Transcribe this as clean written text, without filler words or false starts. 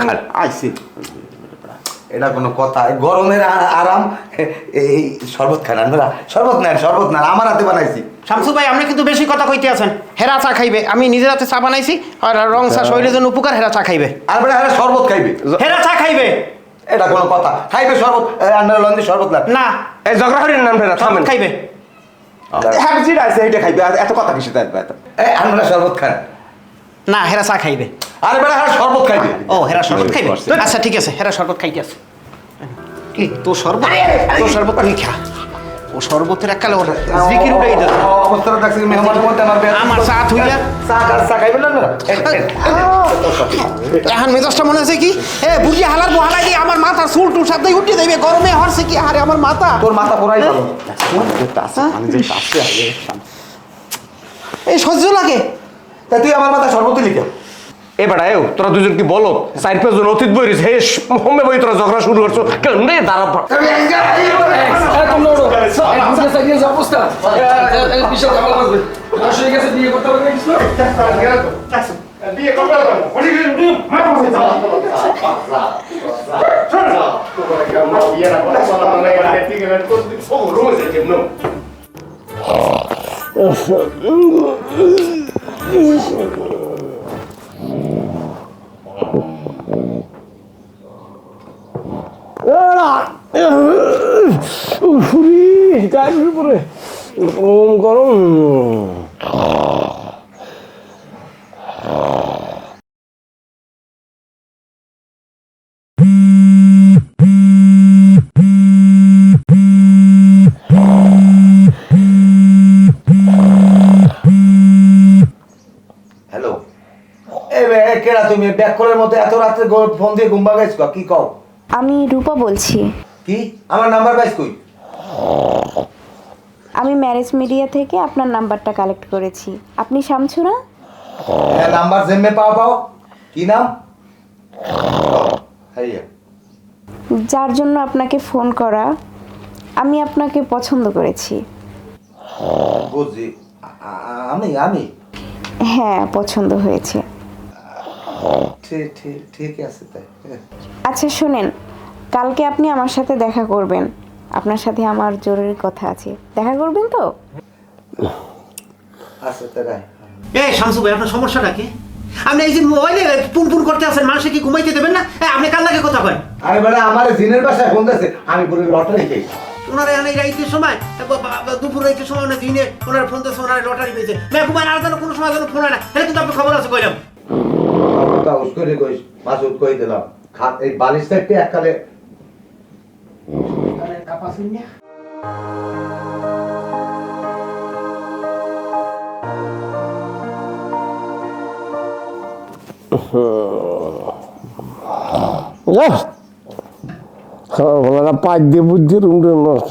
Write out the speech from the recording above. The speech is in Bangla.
খান আইছি এটা কোনো কথা গরমের আরাম এই শরবত খান আপনারা শরবত নেন আমার হাতে বানাইছি শামসু ভাই আপনি কিন্তু বেশি কথা কইতে আছেন হেরা চা খাইবে আমি নিজের হাতে চা বানাইছি আর রং চা শরীরের জন্য উপকার হেরা চা খাইবে আর বেটা হেরা শরবত খাইবে হেরা চা খাইবে এটা কোনো কথা খাইবে শরবত আপনারা লন্ডি শরবত না না এই ঝগড়া হরিণ নাম ফেরা থামেন খাইবে হ্যাঁ যেটা আছে এইটা খাইবে এত কথা কিসে থাকবে এত আপনারা শরবত খান না হেরা চা খাইবে আর বেটা হেরা শরবত খাইবে ও হেরা শরবত খাইবে আচ্ছা ঠিক আছে হেরা শরবত খাইতে আছে কি তোর শরবত তুই খা ও শরবতের এককালে ওর জিকির উড়াই দে অবস্থাটা দেখছি মেহমানের মধ্যে আমার চা থুইলা চা খাইবেন না এখন মেজাজটা মনে আছে কি বুঝি হালার বহালাই দিয়ে আমার মাথা চুল টুল সাথে উঠিয়ে দেবে গরমে হরছে কি আরে আমার মাথা তোর মাথা পড়াই ভালো এই সহ্য লাগে তা তুই আমার মাথা শরবত লিখে এ বেটা এও তোরা দুজন কি বলো 4-5 জন অতীত বইরিস হে হোমে বই তোরা ঝগড়া শুরু করছো কেন রে দাঁড়া গায়ের উপরে গরম হ্যালো কেডা তুমি ব্যাক কলের মধ্যে এত রাত্রে ফোন দিয়ে ঘুম ভাগাইছ কি কও আমি রূপা বলছি কি আমার নাম্বার পাইছ কই আমি ম্যারেজ মিডিয়া থেকে আপনার নাম্বারটা কালেক্ট করেছি আপনি শামছু না হ্যাঁ নাম্বার জেমে পাও কি নাম হাইয়া যার জন্য আপনাকে ফোন করা আমি আপনাকে পছন্দ করেছি বুঝি আমি হ্যাঁ পছন্দ হয়েছে ঠিক আছে তাই আচ্ছা শুনেন কালকে আপনি আমার সাথে দেখা করবেন আপনার সাথে আমার জরুরি কথা আছে দেখা করবেন তো আচ্ছা তাই শামসু ভাই আপনার সমস্যাটা কি আপনি এই যে মোবাইলে পুন করতে আছেন মানুষকে কি ঘুমাইতে দেবেন না আপনি কাল লাগে কথা কন আরে বেটা আমার জিনের বাসায় ফোন দিয়েছে আমি পুরো লটারি খেয়েছি ওনারা এখানে রাইতের সময় দুপুর রাইতের সময় ওনার দিনে ওনার ফোন দিয়েছে ওনার লটারি পেয়েছে মেহকুমার আর যেন কোনো সময় যেন ফোন হয় না তাহলে কিন্তু আপনি খবর আছে কইলাম তা উস্করে কইস মাসুদ কই দিলাম খাত এই বালিশ থেকে এককালে কাপাসিন না পাঁচ দিয়ে বুদ্ধি রুম নষ্ট